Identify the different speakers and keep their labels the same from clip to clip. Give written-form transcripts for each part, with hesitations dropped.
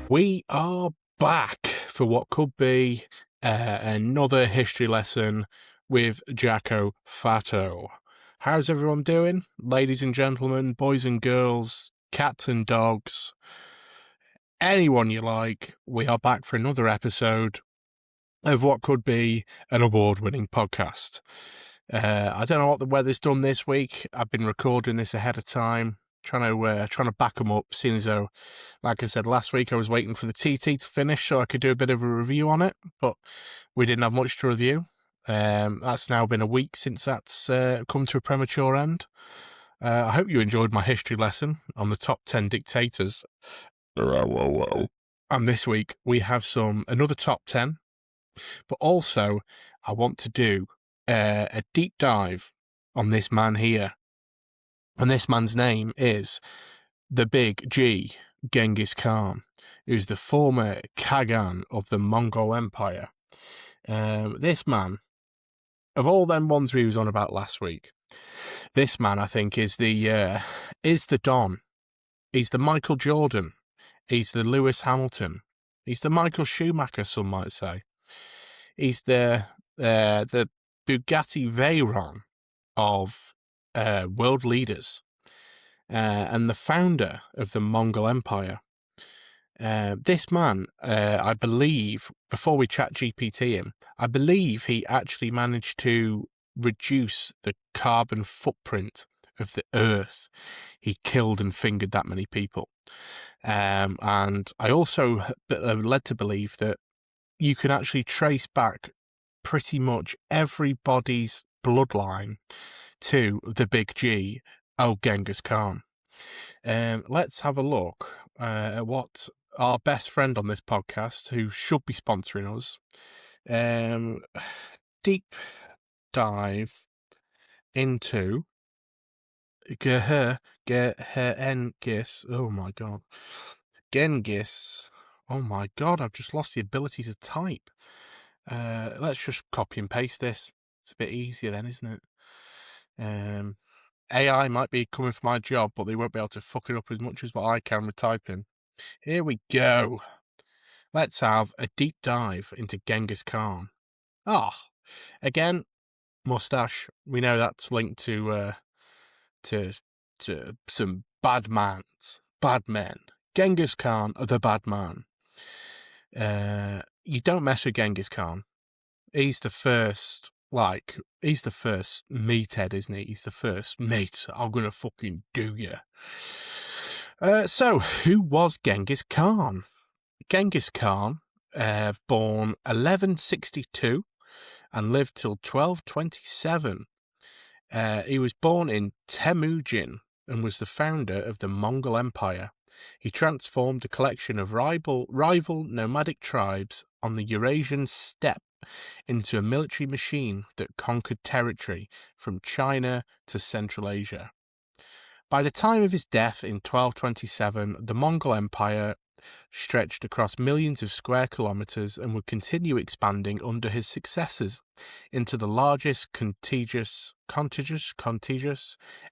Speaker 1: We are back for what could be another history lesson with Jacko Fatto. How's everyone doing? Ladies and gentlemen, boys and girls, cats and dogs, anyone you like, we are back for another episode of what could be an award-winning podcast. I don't know what the weather's done this week. I've been recording this ahead of time, trying to back them up, seeing as though, like I said last week, I was waiting for the TT to finish so I could do a bit of a review on it, but we didn't have much to review. That's now been a week since that's come to a premature end. I hope you enjoyed my history lesson on the top 10 dictators. And this week we have another top 10, but also I want to do a deep dive on this man here. And this man's name is the Big G, Genghis Khan, who's the former Khagan of the Mongol Empire. This man, of all them ones we was on about last week, this man I think is the Don. He's the Michael Jordan. He's the Lewis Hamilton. He's the Michael Schumacher, some might say. He's the Bugatti Veyron of world leaders, and the founder of the Mongol Empire. This man, I believe, before we chat GPT him, I believe he actually managed to reduce the carbon footprint of the Earth. He killed and fingered that many people. And I also led to believe that you can actually trace back pretty much everybody's bloodline to the Big G, Genghis Khan. Let's have a look at what our best friend on this podcast, who should be sponsoring us, deep dive into Genghis. Oh my god. Genghis. Oh my god, I've just lost the ability to type. Let's just copy and paste this. It's a bit easier then, isn't it? AI might be coming for my job, but they won't be able to fuck it up as much as what I can with typing. Here we go. Let's have a deep dive into Genghis Khan. Again, mustache. We know that's linked to some bad men. Genghis Khan, the bad man. You don't mess with Genghis Khan. He's the first meathead, isn't he? He's the first mate. I'm gonna fucking do you. So, who was Genghis Khan? Genghis Khan, born 1162 and lived till 1227. He was born in Temujin and was the founder of the Mongol Empire. He transformed a collection of rival nomadic tribes on the Eurasian steppe into a military machine that conquered territory from China to Central Asia. By the time of his death in 1227, the Mongol Empire stretched across millions of square kilometers and would continue expanding under his successors into the largest contiguous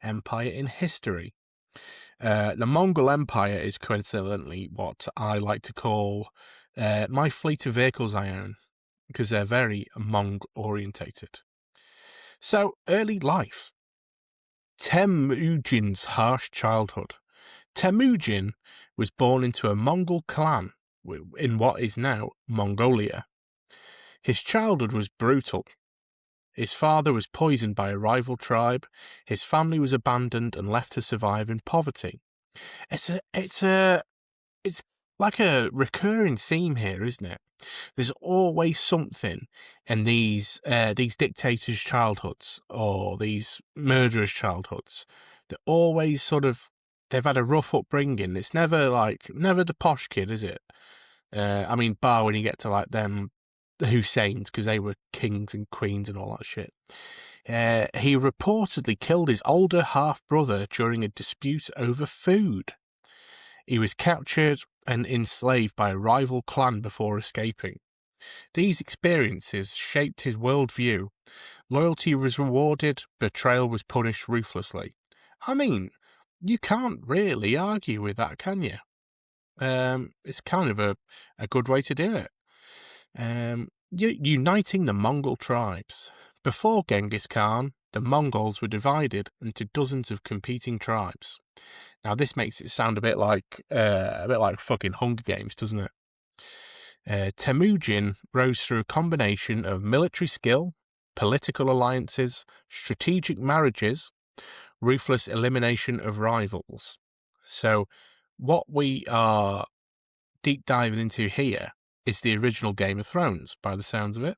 Speaker 1: empire in history. The Mongol Empire is coincidentally what I like to call my fleet of vehicles I own, because they're very Mong-orientated. So, early life. Temujin's harsh childhood. Temujin was born into a Mongol clan in what is now Mongolia. His childhood was brutal. His father was poisoned by a rival tribe. His family was abandoned and left to survive in poverty. It's like a recurring theme here, isn't it? There's always something in these dictators' childhoods or these murderers' childhoods. They're always they've had a rough upbringing. It's never the posh kid, is it? I mean, bar when you get to like them, the Husseins, because they were kings and queens and all that shit. He reportedly killed his older half-brother during a dispute over food. He was captured and enslaved by a rival clan before escaping. These experiences shaped his worldview. Loyalty was rewarded, betrayal was punished ruthlessly. I mean, you can't really argue with that, can you? It's kind of a good way to do it. Uniting the Mongol tribes. Before Genghis Khan, the Mongols were divided into dozens of competing tribes. Now, this makes it sound a bit like fucking Hunger Games, doesn't it? Temujin rose through a combination of military skill, political alliances, strategic marriages, ruthless elimination of rivals. So, what we are deep diving into here is the original Game of Thrones, by the sounds of it.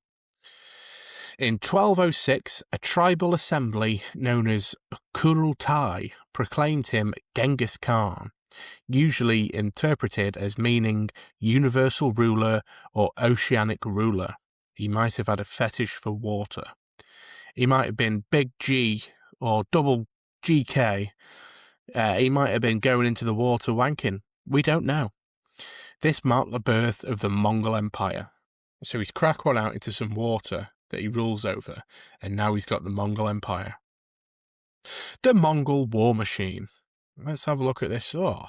Speaker 1: In 1206, a tribal assembly known as Kurultai proclaimed him Genghis Khan, usually interpreted as meaning universal ruler or oceanic ruler. He might have had a fetish for water. He might have been Big G or double GK. He might have been going into the water wanking. We don't know. This marked the birth of the Mongol Empire. So he's cracked one out into some water that he rules over, and now he's got the Mongol Empire. The Mongol war machine. Let's have a look at this. Oh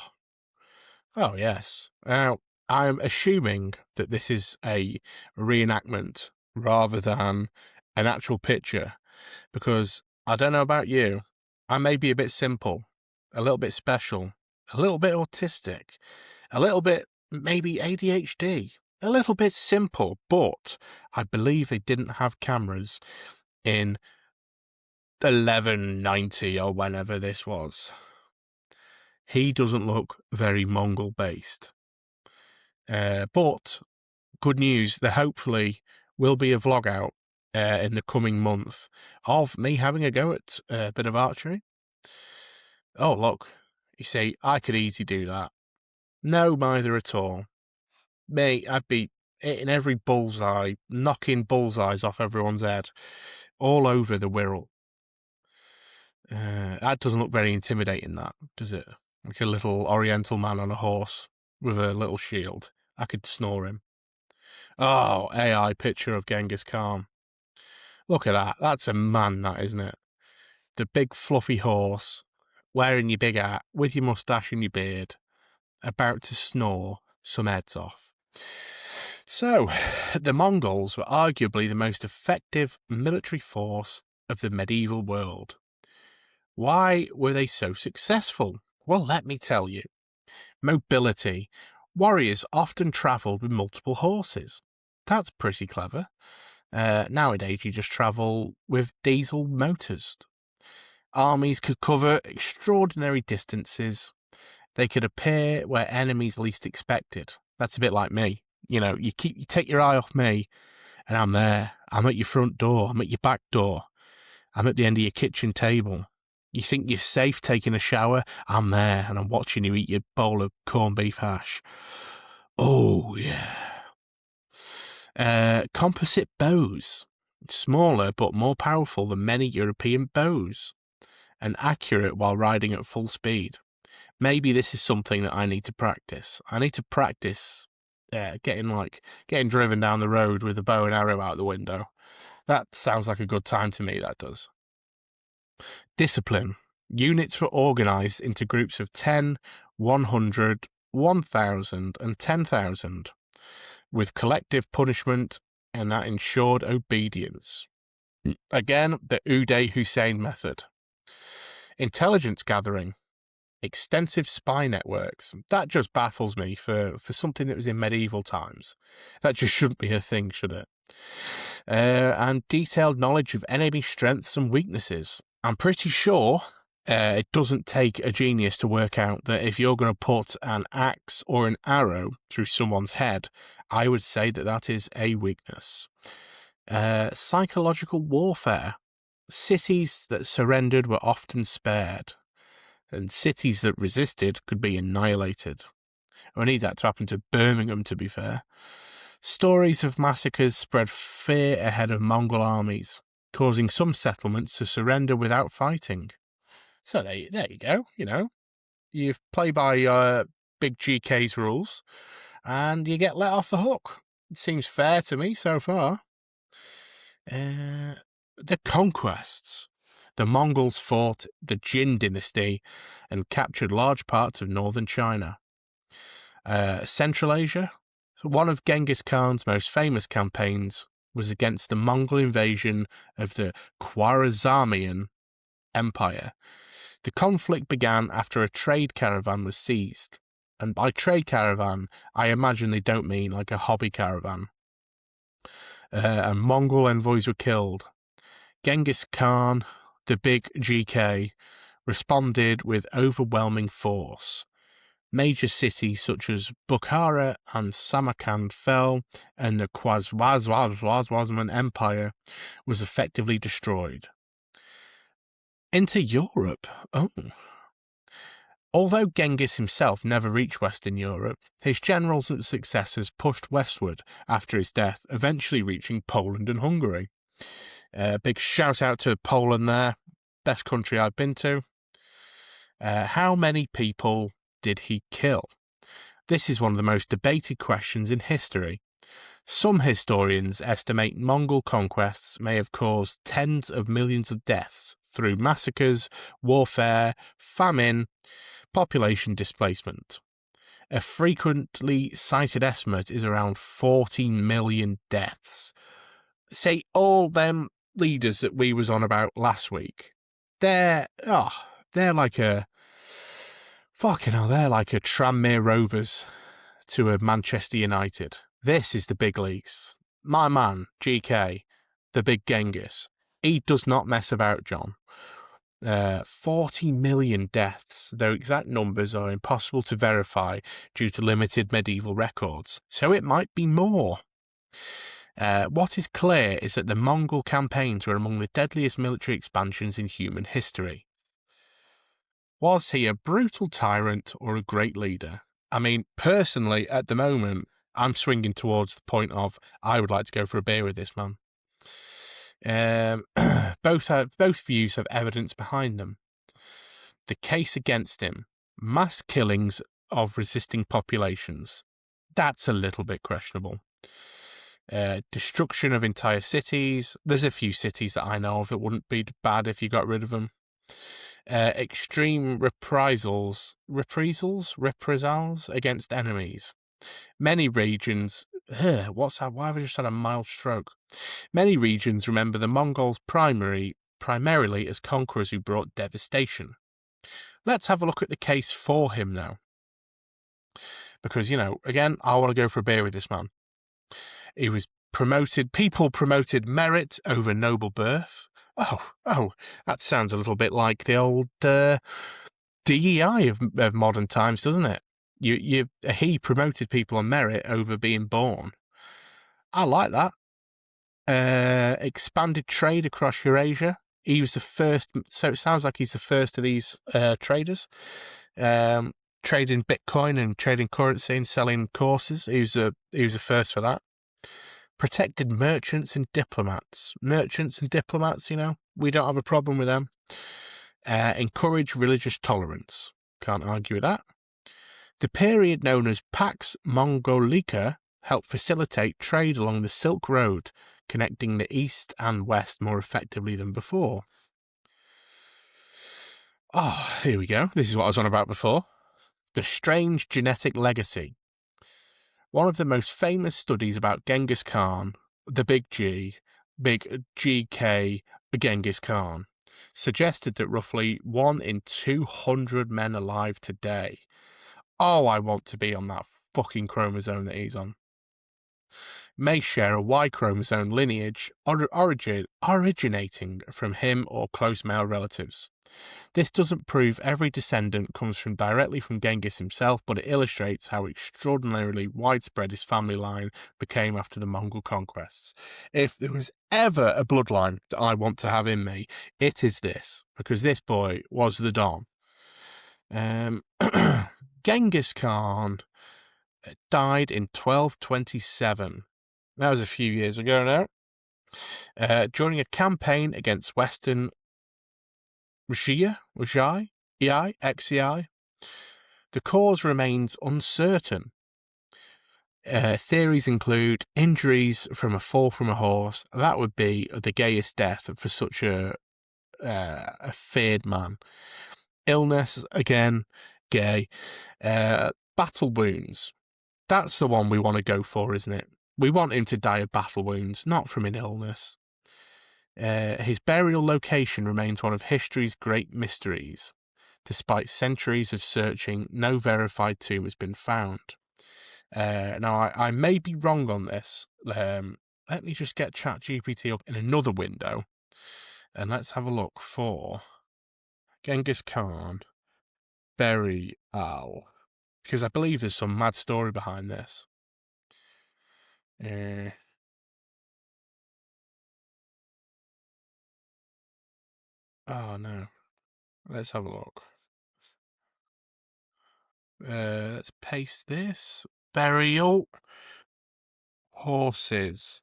Speaker 1: yes. Now, I'm assuming that this is a reenactment rather than an actual picture, because I don't know about you, I may be a bit simple, a little bit special, a little bit autistic, a little bit maybe ADHD, a little bit simple, but I believe they didn't have cameras in 1190 or whenever this was. He doesn't look very Mongol based. But good news, there hopefully will be a vlog out in the coming month of me having a go at a bit of archery. Oh, look, you see, I could easily do that. No, neither at all. Mate, I'd be hitting every bullseye, knocking bullseyes off everyone's head, all over the Wirral. That doesn't look very intimidating, that, does it? Like a little oriental man on a horse with a little shield. I could snore him. Oh, AI picture of Genghis Khan. Look at that. That's a man, that, isn't it? The big fluffy horse, wearing your big hat, with your moustache and your beard, about to snore some heads off. So, the Mongols were arguably the most effective military force of the medieval world. Why were they so successful? Well, let me tell you. Mobility. Warriors often travelled with multiple horses. That's pretty clever. Nowadays, you just travel with diesel motors. Armies could cover extraordinary distances. They could appear where enemies least expected. That's a bit like me. You know, you take your eye off me, and I'm there. I'm at your front door. I'm at your back door. I'm at the end of your kitchen table. You think you're safe taking a shower? I'm there, and I'm watching you eat your bowl of corned beef hash. Oh, yeah. Composite bows. Smaller but more powerful than many European bows, and accurate while riding at full speed. Maybe this is something that I need to practice. I need to practice getting driven down the road with a bow and arrow out the window. That sounds like a good time to me, that does. Discipline. Units were organised into groups of 10, 100, 1,000 and 10,000, with collective punishment, and that ensured obedience. Again, the Uday Hussein method. Intelligence gathering. Extensive spy networks. That just baffles me for something that was in medieval times. That just shouldn't be a thing, should it? And detailed knowledge of enemy strengths and weaknesses. I'm pretty sure it doesn't take a genius to work out that if you're going to put an axe or an arrow through someone's head, I would say that that is a weakness. Psychological warfare. Cities that surrendered were often spared, and cities that resisted could be annihilated. I need that to happen to Birmingham, to be fair. Stories of massacres spread fear ahead of Mongol armies, causing some settlements to surrender without fighting. So there you go, you know. You play by Big GK's rules, and you get let off the hook. It seems fair to me so far. The conquests. The Mongols fought the Jin dynasty and captured large parts of northern China. Central Asia. One of Genghis Khan's most famous campaigns was against the Mongol invasion of the Khwarezmian Empire. The conflict began after a trade caravan was seized. And by trade caravan, I imagine they don't mean like a hobby caravan. And Mongol envoys were killed. Genghis Khan, the big GK, responded with overwhelming force. Major cities such as Bukhara and Samarkand fell, and the Khwarezmian Empire was effectively destroyed. Into Europe. Oh. Although Genghis himself never reached Western Europe, his generals and successors pushed westward after his death, eventually reaching Poland and Hungary. Big shout out to Poland there. Best country I've been to. How many people did he kill? This is one of the most debated questions in history. Some historians estimate Mongol conquests may have caused tens of millions of deaths through massacres, warfare, famine, population displacement. A frequently cited estimate is around 14 million deaths. Say all them leaders that we was on about last week, they're like a they're like a Tranmere Rovers to a Manchester United. This is the big leagues. My man, GK, the big Genghis, he does not mess about, John. 40 million deaths, though exact numbers are impossible to verify due to limited medieval records, so it might be more. What is clear is that the Mongol campaigns were among the deadliest military expansions in human history. Was he a brutal tyrant or a great leader? I mean, personally, at the moment, I'm swinging towards the point of I would like to go for a beer with this man. Both views have evidence behind them. The case against him, mass killings of resisting populations, that's a little bit questionable. Destruction of entire cities, there's a few cities that I know of it wouldn't be bad if you got rid of them. Extreme reprisals against enemies. Many regions, what's that? Why have I just had a mild stroke? Many regions remember the Mongols primarily as conquerors who brought devastation. Let's have a look at the case for him now. Because, again, I want to go for a beer with this man. He was promoted, people promoted merit over noble birth. Oh, that sounds a little bit like the old DEI of modern times, doesn't it? He promoted people on merit over being born. I like that. Expanded trade across Eurasia. He was the first, so it sounds like he's the first of these traders. Trading Bitcoin and trading currency and selling courses. He was the first for that. Protected merchants and diplomats. Merchants and diplomats, we don't have a problem with them. Encourage religious tolerance. Can't argue with that. The period known as Pax Mongolica helped facilitate trade along the Silk Road, connecting the East and West more effectively than before. Oh, here we go. This is what I was on about before. The strange genetic legacy. One of the most famous studies about Genghis Khan, the big GK Genghis Khan, suggested that roughly 1 in 200 men alive today. Oh, I want to be on that fucking chromosome that he's on. May share a Y chromosome lineage originating from him or close male relatives. This doesn't prove every descendant comes directly from Genghis himself, but it illustrates how extraordinarily widespread his family line became after the Mongol conquests. If there was ever a bloodline that I want to have in me, it is this, because this boy was the Don. Genghis Khan died in 1227. That was a few years ago now. During a campaign against Western Xi, XCI. The cause remains uncertain. Theories include injuries from a fall from a horse. That would be the gayest death for such a feared man. Illness, again, gay. Battle wounds. That's the one we want to go for, isn't it? We want him to die of battle wounds, not from an illness. His burial location remains one of history's great mysteries. Despite centuries of searching, no verified tomb has been found. Now, I may be wrong on this. Let me just get ChatGPT up in another window, and let's have a look for Genghis Khan burial, because I believe there's some mad story behind this. Oh no, let's have a look. Let's paste this. Burial, horses,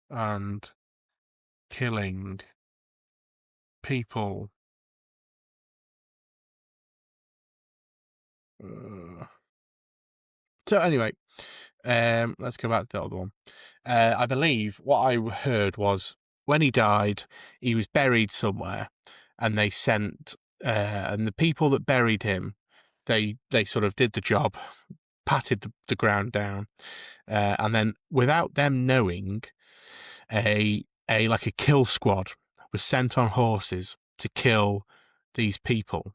Speaker 1: and killing people. So anyway, let's go back to the other one. I believe what I heard was when he died, he was buried somewhere, and they sent, and the people that buried him, they sort of did the job, patted the ground down, and then without them knowing, a kill squad was sent on horses to kill these people,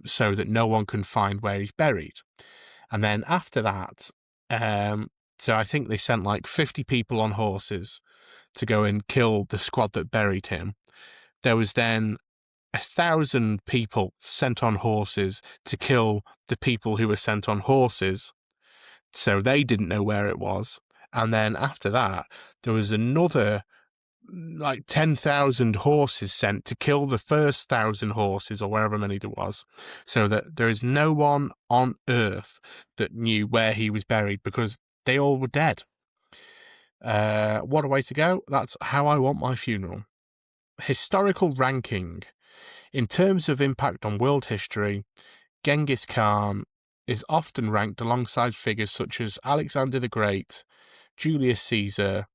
Speaker 1: so that no one can find where he's buried. And then after that, so I think they sent like 50 people on horses to go and kill the squad that buried him. There was then 1,000 people sent on horses to kill the people who were sent on horses, so they didn't know where it was. And then after that, there was another like 10,000 horses sent to kill the first 1,000 horses, or wherever many there was, so that there is no one on earth that knew where he was buried, because they all were dead. What a way to go. That's how I want my funeral. Historical ranking. In terms of impact on world history, Genghis Khan is often ranked alongside figures such as Alexander the Great, Julius Caesar,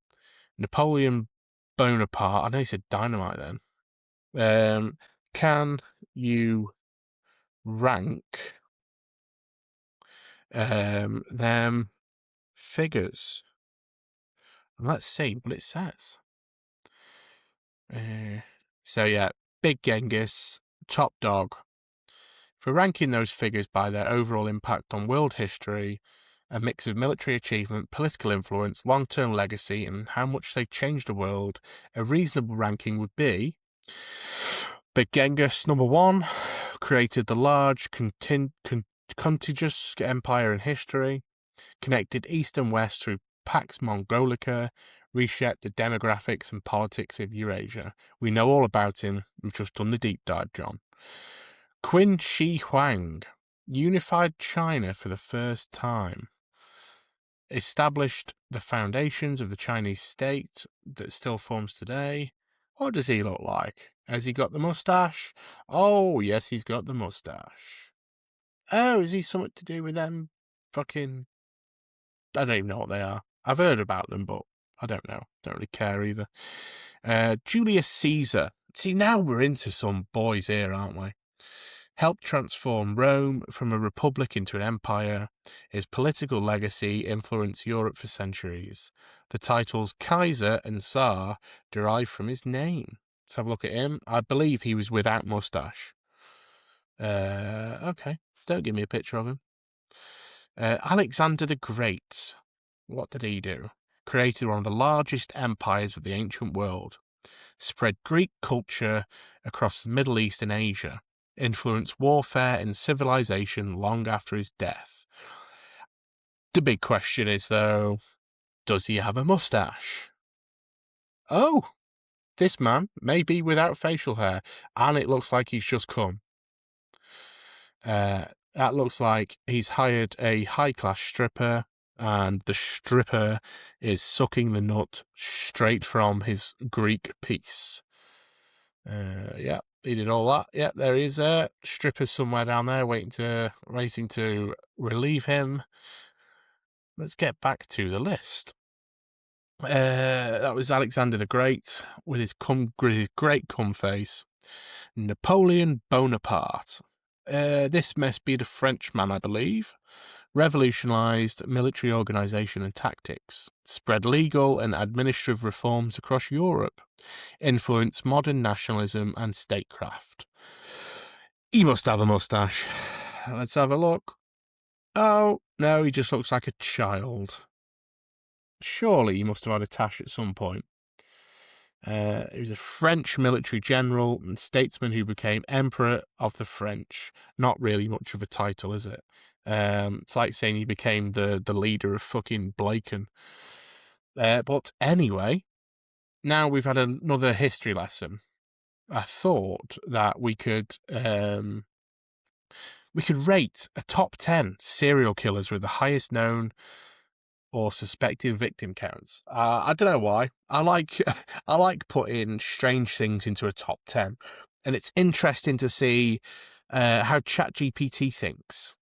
Speaker 1: Napoleon Bonaparte. I know he said dynamite then. Can you rank them figures? Let's see what it says. So yeah, Big Genghis, top dog. For ranking those figures by their overall impact on world history, a mix of military achievement, political influence, long-term legacy, and how much they changed the world, a reasonable ranking would be Big Genghis, number 1, created the large, contiguous empire in history, connected east and west through Pax Mongolica, reshaped the demographics and politics of Eurasia. We know all about him. We've just done the deep dive, John. Qin Shi Huang unified China for the first time, established the foundations of the Chinese state that still forms today. What does he look like? Has he got the mustache? Oh, yes, he's got the mustache. Oh, is he something to do with them fucking... I don't even know what they are. I've heard about them, but I don't know. Don't really care either. Julius Caesar. See, now we're into some boys here, aren't we? Helped transform Rome from a republic into an empire. His political legacy influenced Europe for centuries. The titles Kaiser and Tsar derive from his name. Let's have a look at him. I believe he was without mustache. Okay, don't give me a picture of him. Alexander the Great. What did he do? Created one of the largest empires of the ancient world. Spread Greek culture across the Middle East and Asia. Influenced warfare and civilization long after his death. The big question is, though, does he have a mustache? Oh, this man may be without facial hair, and it looks like he's just come. That looks like he's hired a high-class stripper, and the stripper is sucking the nut straight from his Greek piece. Yeah, he did all that. Yeah, there is strippers somewhere down there waiting to relieve him. Let's get back to the list. That was Alexander the Great with his great cum face. Napoleon Bonaparte. This must be the Frenchman, I believe. revolutionized military organization and tactics, spread legal and administrative reforms across Europe, influenced modern nationalism and statecraft. He must have a mustache. Let's have a look. Oh, no, he just looks like a child. Surely he must have had a tash at some point. He was a French military general and statesman who became Emperor of the French. Not really much of a title, is it? It's like saying he became the leader of fucking Blaken. But anyway, now we've had another history lesson. I thought that we could rate a top 10 serial killers with the highest known or suspected victim counts. I don't know why. I like I like putting strange things into a top 10, and it's interesting to see how ChatGPT thinks.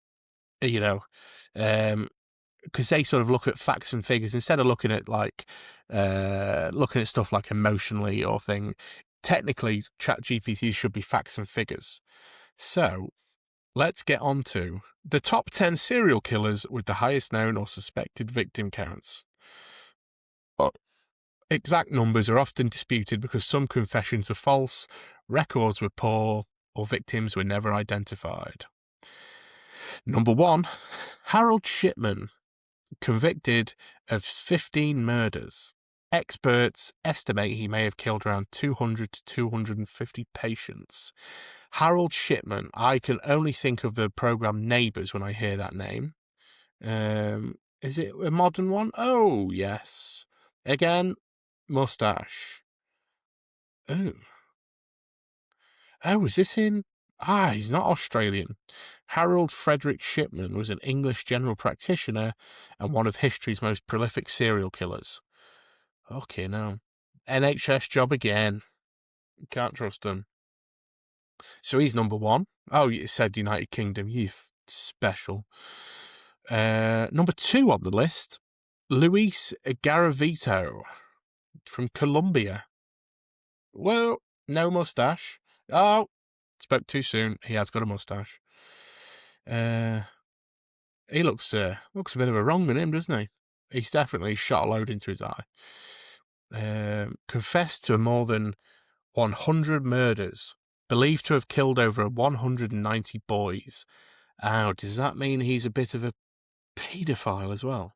Speaker 1: You know, because they sort of look at facts and figures instead of looking at stuff like emotionally or thing. Technically, ChatGPT should be facts and figures. So let's get on to the top 10 serial killers with the highest known or suspected victim counts. Exact numbers are often disputed because some confessions were false, records were poor, or victims were never identified. Number 1, Harold Shipman, convicted of 15 murders. Experts estimate he may have killed around 200 to 250 patients. Harold Shipman, I can only think of the program Neighbours when I hear that name. Is it a modern one? Oh, yes. Again, mustache. Oh, is this in? He's not Australian. Harold Frederick Shipman was an English general practitioner and one of history's most prolific serial killers. Okay, no. NHS job again. Can't trust him. So he's number 1. Oh, you said United Kingdom. You special. Number 2 on the list, Luis Garavito from Colombia. Well, no mustache. Oh, spoke too soon. He has got a mustache. He looks a bit of a wrong in him, doesn't he? He's definitely shot a load into his eye. Confessed to more than 100 murders, believed to have killed over 190 boys. Oh, does that mean he's a bit of a paedophile as well?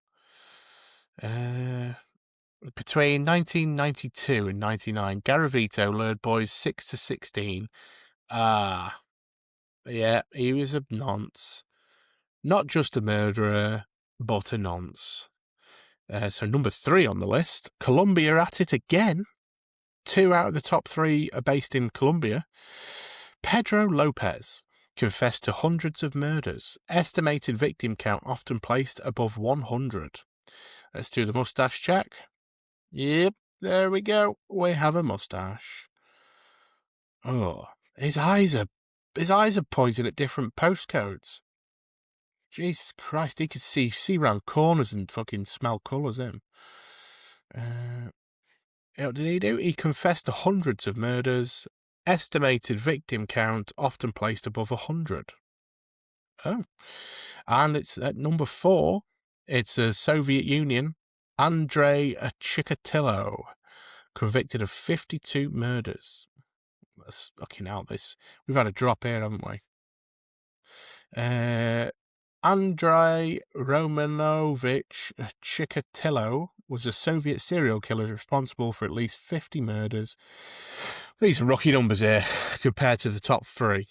Speaker 1: Between 1992 and 99, Garavito lured boys 6 to 16. Yeah, he was a nonce. Not just a murderer, but a nonce. So number 3 on the list, Colombia at it again. 2 out of the top 3 are based in Colombia. Pedro Lopez confessed to hundreds of murders. Estimated victim count often placed above 100. Let's do the mustache check. Yep, there we go. We have a mustache. Oh, his eyes are pointing at different postcodes. Jesus Christ, he could see round corners and fucking smell colours, him. What did he do? He confessed to hundreds of murders. Estimated victim count often placed above 100. Oh. And it's at number 4. It's a Soviet Union. Andrei Chikatilo, convicted of 52 murders. That's fucking out this. We've had a drop here, haven't we? Andrei Romanovich Chikatilo was a Soviet serial killer responsible for at least 50 murders. These are rocky numbers here compared to the top 3.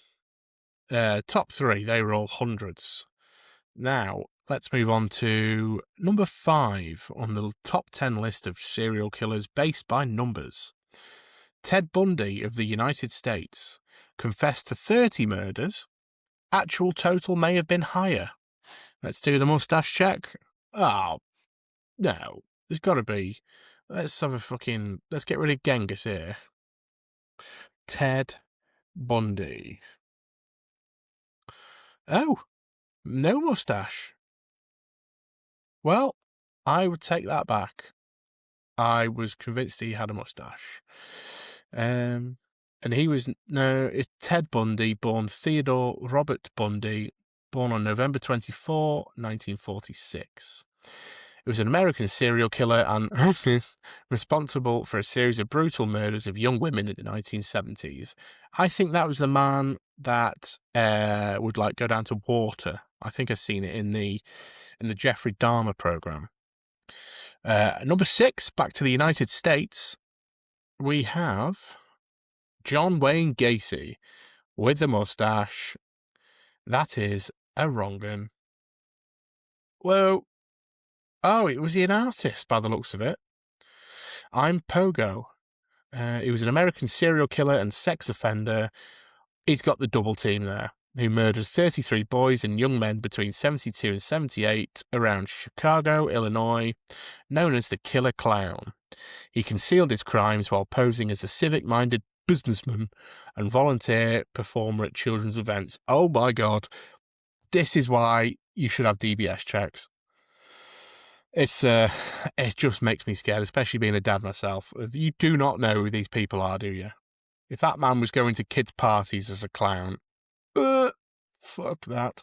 Speaker 1: Top 3, they were all hundreds. Now, let's move on to number 5 on the top 10 list of serial killers based by numbers. Ted Bundy of the United States confessed to 30 murders. Actual total may have been higher. Let's do the mustache check. Oh, no. There's got to be. Let's get rid of Genghis here. Ted Bundy. Oh, no mustache. Well, I would take that back. I was convinced he had a mustache. And he was, no, it's Ted Bundy, born Theodore Robert Bundy, born on November 24, 1946. He was an American serial killer and responsible for a series of brutal murders of young women in the 1970s. I think that was the man that would like go down to water. I think I've seen it in the Jeffrey Dahmer program. Number 6, back to the United States, we have John Wayne Gacy with the mustache. That is a wrong un. Well, was he an artist by the looks of it? I'm Pogo. He was an American serial killer and sex offender. He's got the double team there, who murdered 33 boys and young men between 72 and 78 around Chicago, Illinois, known as the Killer Clown. He concealed his crimes while posing as a civic-minded businessman and volunteer performer at children's events. Oh my God. This is why you should have DBS checks. It just makes me scared, especially being a dad myself. You do not know who these people are, do you? If that man was going to kids' parties as a clown, fuck that.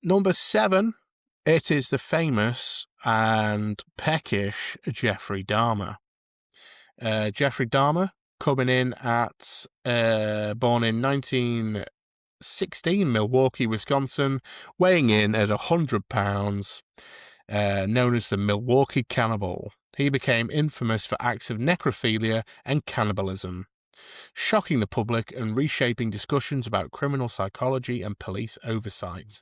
Speaker 1: Number 7, it is the famous and peckish Jeffrey Dahmer. Jeffrey Dahmer, coming in at, born in 1916, Milwaukee, Wisconsin, weighing in at 100 pounds, known as the Milwaukee Cannibal. He became infamous for acts of necrophilia and cannibalism, shocking the public and reshaping discussions about criminal psychology and police oversight.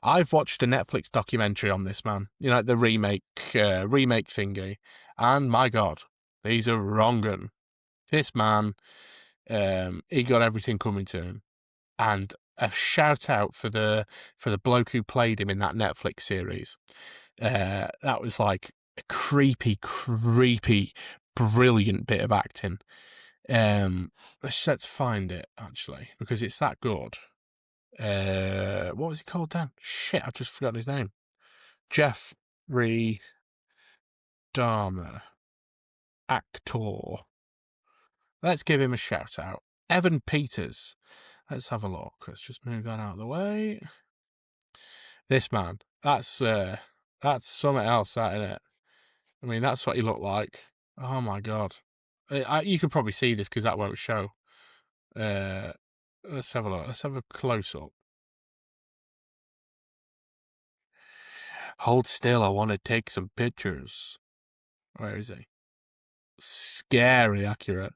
Speaker 1: I've watched a Netflix documentary on this man, the remake thingy, and my God, he's a wrong un. This man, he got everything coming to him. And a shout out for the bloke who played him in that Netflix series. That was like a creepy, brilliant bit of acting. Let's find it actually, because it's that good. What was he called then? Shit, I've just forgotten his name. Jeffrey Dahmer, actor. Let's give him a shout out. Evan Peters. Let's have a look. Let's just move that out of the way. This man, that's something else, that, isn't it? I mean, that's what he looked like. Oh my God. You could probably see this because that won't show. Let's have a look. Let's have a close-up. Hold still, I want to take some pictures. Where is he? Scary accurate.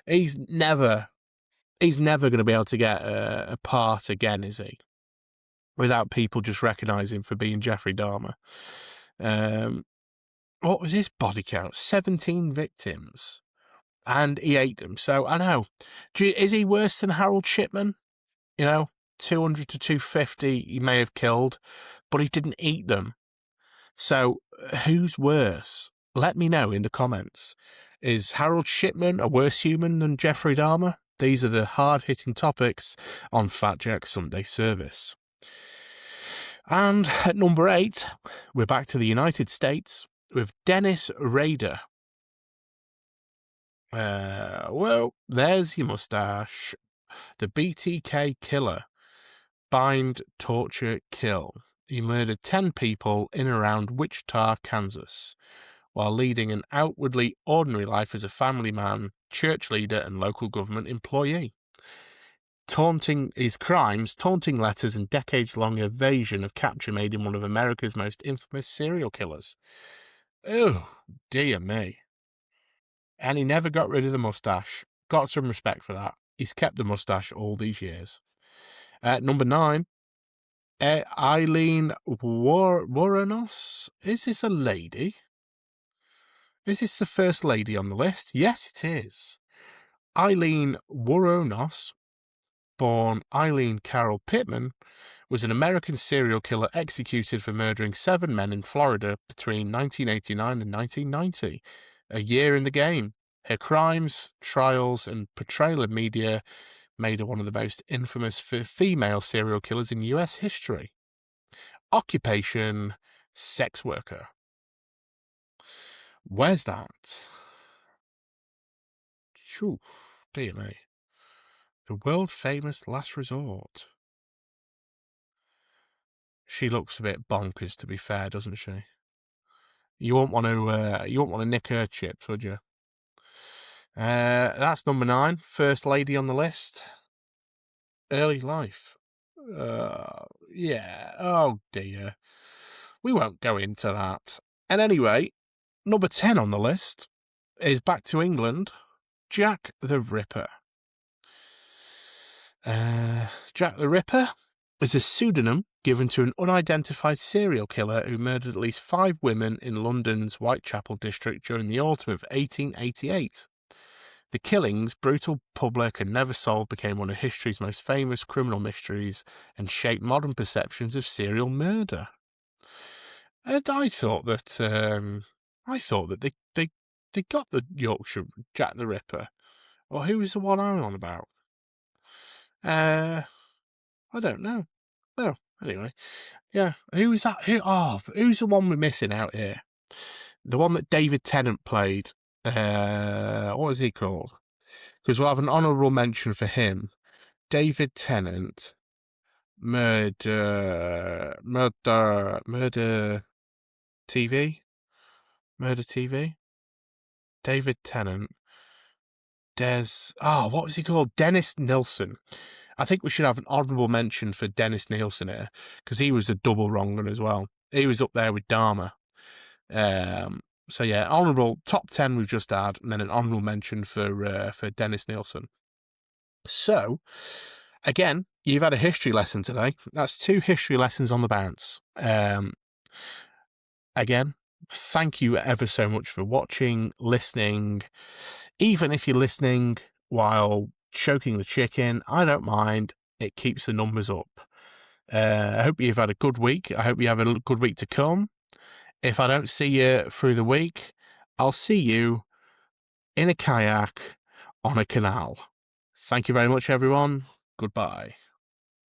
Speaker 1: He's never going to be able to get a part again, is he? Without people just recognising him for being Jeffrey Dahmer. What was his body count? 17 victims. And he ate them. So, I know. Is he worse than Harold Shipman? 200 to 250 he may have killed, but he didn't eat them. So, who's worse? Let me know in the comments. Is Harold Shipman a worse human than Jeffrey Dahmer? These are the hard-hitting topics on Fat Jack Sunday Service. And at number 8, we're back to the United States with Dennis Rader. Well, there's your mustache. The BTK killer. Bind, torture, kill. He murdered 10 people in and around Wichita, Kansas, while leading an outwardly ordinary life as a family man, church leader, and local government employee. Taunting letters, and decades-long evasion of capture made him one of America's most infamous serial killers. Oh, dear me. And he never got rid of the mustache. Got some respect for that. He's kept the mustache all these years. Number 9, Eileen Wuornos. Is this a lady? Is this the first lady on the list? Yes, it is. Eileen Wuornos, born Eileen Carol Pittman, was an American serial killer executed for murdering 7 men in Florida between 1989 and 1990. A year in the game. Her crimes, trials, and portrayal in media made her one of the most infamous female serial killers in US history. Occupation, sex worker. Where's that? Phew, dear me. The world famous Last Resort. She looks a bit bonkers, to be fair, doesn't she? You won't want to nick her chips, would you? That's number 9. First lady on the list. Early life. Yeah. Oh dear. We won't go into that. And anyway, number 10 on the list is back to England. Jack the Ripper. Jack the Ripper is a pseudonym given to an unidentified serial killer who murdered at least 5 women in London's Whitechapel district during the autumn of 1888. The killings, brutal, public, and never solved, became one of history's most famous criminal mysteries and shaped modern perceptions of serial murder. And I thought that they got the Yorkshire Jack the Ripper, or who was the one I'm on about? I don't know. Well, anyway, yeah. Who's that? Who's the one we're missing out here? The one that David Tennant played. What was he called? Because we'll have an honourable mention for him. David Tennant. Murder TV. David Tennant. what was he called? Dennis Nilsson. I think we should have an honourable mention for Dennis Nilsson here, because he was a double wrong one as well. He was up there with Dharma. So yeah, honourable top 10 we've just had, and then an honourable mention for Dennis Nilsson. So, again, you've had a history lesson today. That's 2 history lessons on the bounce. Again, thank you ever so much for watching, listening. Even if you're listening while choking the chicken, I don't mind. It keeps the numbers up. I hope you've had a good week. I hope you have a good week to come. If I don't see you through the week, I'll see you in a kayak on a canal. Thank you very much, everyone. Goodbye.